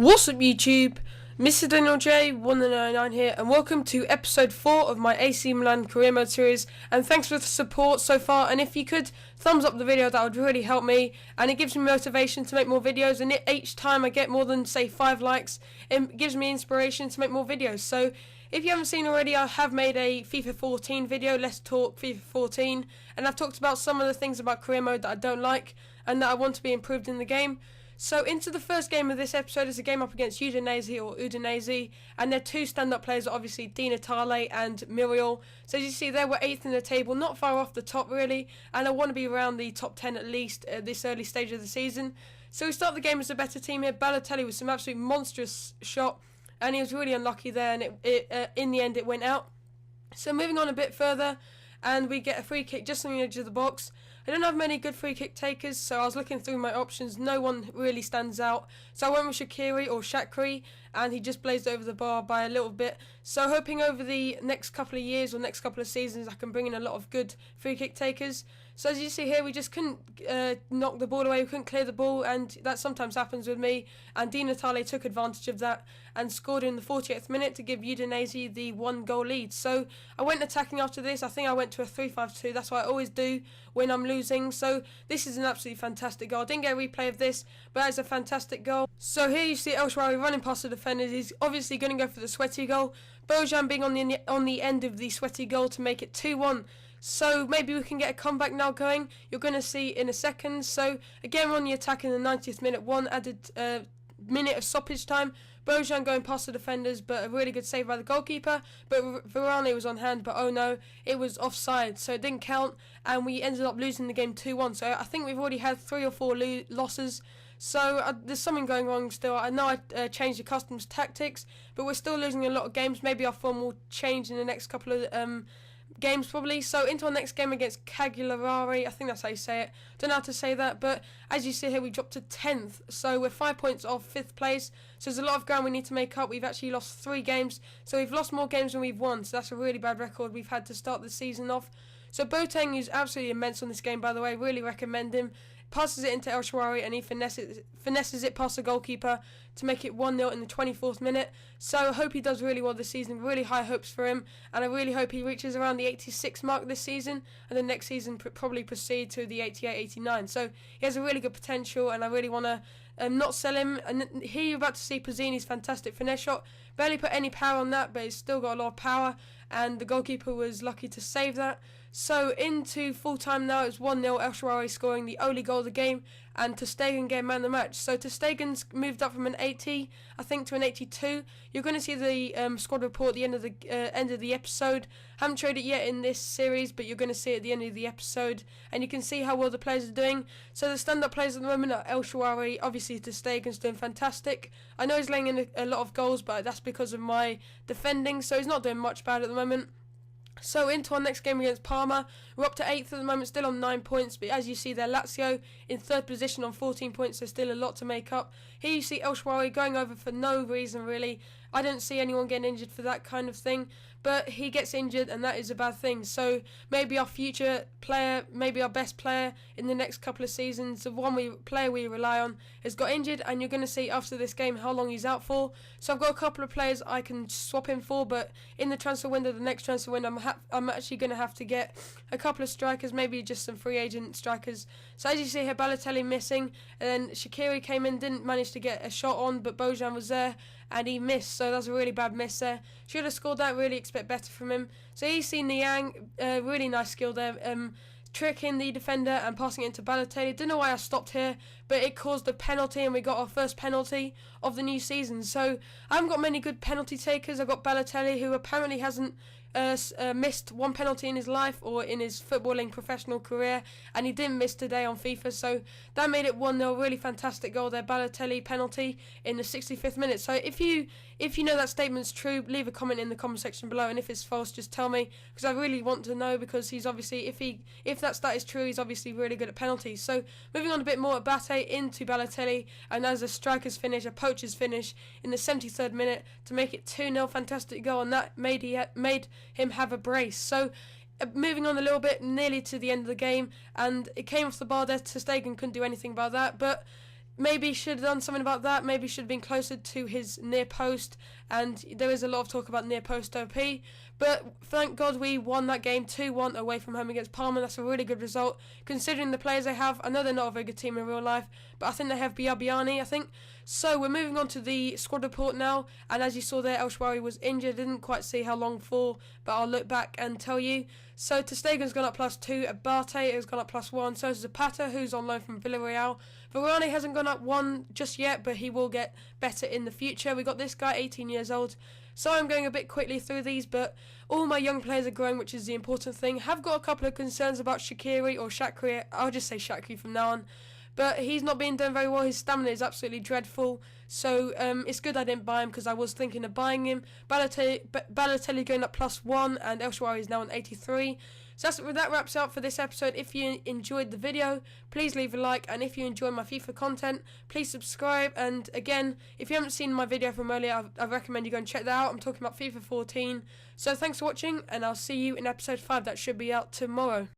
What's up YouTube, Mr. Daniel J 1999 here, and welcome to episode 4 of my AC Milan career mode series, and thanks for the support so far. And if you could thumbs up the video, that would really help me, and it gives me motivation to make more videos, and each time I get more than say 5 likes, it gives me inspiration to make more videos. So if you haven't seen already, I have made a FIFA 14 video, Let's Talk FIFA 14, and I've talked about some of the things about career mode that I don't like and that I want to be improved in the game. So into the first game of this episode is a game up against Udinese, and their two stand-up players are obviously Di Natale and Muriel. So as you see there, we're 8th in the table, not far off the top really, and I want to be around the top 10 at least at this early stage of the season. So we start the game as a better team here. Balotelli with some absolute monstrous shot, and he was really unlucky there, and in the end it went out. So moving on a bit further, and we get a free kick just on the edge of the box. I don't have many good free kick takers, so I was looking through my options. No one really stands out. So I went with Shaqiri, and he just blazed over the bar by a little bit. So hoping over the next couple of years or next couple of seasons I can bring in a lot of good free kick takers. So as you see here, we just couldn't knock the ball away, we couldn't clear the ball, and that sometimes happens with me. And Di Natale took advantage of that and scored in the 48th minute to give Udinese the 1-goal lead. So I went attacking after this. I think I went to a 3-5-2. That's what I always do when I'm losing. So this is an absolutely fantastic goal. I didn't get a replay of this, but it's a fantastic goal. So here you see El Shaarawy running past the defenders. He's obviously going to go for the sweaty goal. Bojan being on the end of the sweaty goal to make it 2-1. So maybe we can get a comeback now going. You're going to see in a second. So again, we're on the attack in the 90th minute. One added minute of stoppage time. Bojan going past the defenders, but a really good save by the goalkeeper. But Varane was on hand, but oh no, it was offside, so it didn't count, and we ended up losing the game 2-1. So I think we've already had 3 or 4 losses. So there's something going wrong still. I know I changed the customs tactics, but we're still losing a lot of games. Maybe our form will change in the next couple of games probably. So into our next game against Cagliari, I think that's how you say it. Don't know how to say that, but as you see here, we dropped to 10th, so we're 5 points off 5th place. So there's a lot of ground we need to make up. We've actually lost 3 games, so we've lost more games than we've won. So that's a really bad record we've had to start the season off. So Boateng is absolutely immense on this game, by the way. Really recommend him. Passes it into El Shaarawy, and he finesses it past the goalkeeper to make it 1-0 in the 24th minute. So I hope he does really well this season. Really high hopes for him, and I really hope he reaches around the 86 mark this season, and the next season probably proceed to the 88, 89. So he has a really good potential, and I really want to not sell him. And here you're about to see Pizzini's fantastic finesse shot. Barely put any power on that, but it's still got a lot of power, and the goalkeeper was lucky to save that. So into full time now, it's 1-0, El Shaarawy scoring the only goal of the game, and ter Stegen getting man of the match. So ter Stegen's moved up from an 80, I think, to an 82. You're going to see the squad report at the end of the episode. Haven't showed it yet in this series, but you're going to see it at the end of the episode, and you can see how well the players are doing. So the stand-up players at the moment are El Shaarawy. Obviously ter Stegen's doing fantastic. I know he's laying in a lot of goals, but that's because of my defending, so he's not doing much bad at the moment. So into our next game against Parma, we're up to 8th at the moment, still on 9 points, but as you see there, Lazio in 3rd position on 14 points, so still a lot to make up. Here you see El Shaarawy going over for no reason really. I don't see anyone getting injured for that kind of thing, but he gets injured, and that is a bad thing. So maybe our future player, maybe our best player in the next couple of seasons, the player we rely on, has got injured, and you're going to see after this game how long he's out for. So I've got a couple of players I can swap him for, but in the transfer window, the next transfer window, I'm actually going to have to get a couple of strikers, maybe just some free agent strikers. So as you see here, Balotelli missing, and then Shaqiri came in, didn't manage to get a shot on, but Bojan was there, and he missed, so that's a really bad miss there. Should have scored that, really expect better from him. So he's seen Niang, really nice skill there, tricking the defender and passing it into Balotelli. Don't know why I stopped here, but it caused a penalty, and we got our first penalty of the new season. So I haven't got many good penalty takers. I've got Balotelli, who apparently hasn't missed one penalty in his life or in his footballing professional career, and he didn't miss today on FIFA, so that made it 1-0. Really fantastic goal there, Balotelli penalty in the 65th minute. So if you know that statement's true, leave a comment in the comment section below, and if it's false, just tell me, because I really want to know, because he's obviously, if that stat is true, he's obviously really good at penalties. So moving on a bit more at Bate into Balotelli, and as a striker's finish, a poacher's finish in the 73rd minute to make it 2-0. Fantastic goal, and that made him have a brace. So moving on a little bit, nearly to the end of the game, and it came off the bar there. Ter Stegen couldn't do anything about that, but maybe should have done something about that. Maybe should have been closer to his near post. And there is a lot of talk about near post OP. But thank God we won that game 2-1 away from home against Parma. That's a really good result, considering the players they have. I know they're not a very good team in real life, but I think they have Biabiani, I think. So we're moving on to the squad report now. And as you saw there, El Sharawi was injured. Didn't quite see how long for, but I'll look back and tell you. So ter Stegen's gone up +2. Abate has gone up +1. So has Zapata, who's on loan from Villarreal. Varane hasn't gone up 1 just yet, but he will get better in the future. We got this guy, 18 years old. So I'm going a bit quickly through these, but all my young players are growing, which is the important thing. Have got a couple of concerns about Shaqiri or Shaqiri. I'll just say Shaqiri from now on. But he's not being done very well. His stamina is absolutely dreadful. So it's good I didn't buy him because I was thinking of buying him. Balotelli going up +1 and El Sharawi is now on 83. So that wraps up for this episode. If you enjoyed the video, please leave a like. And if you enjoy my FIFA content, please subscribe. And again, if you haven't seen my video from earlier, I recommend you go and check that out. I'm talking about FIFA 14. So thanks for watching and I'll see you in episode 5 that should be out tomorrow.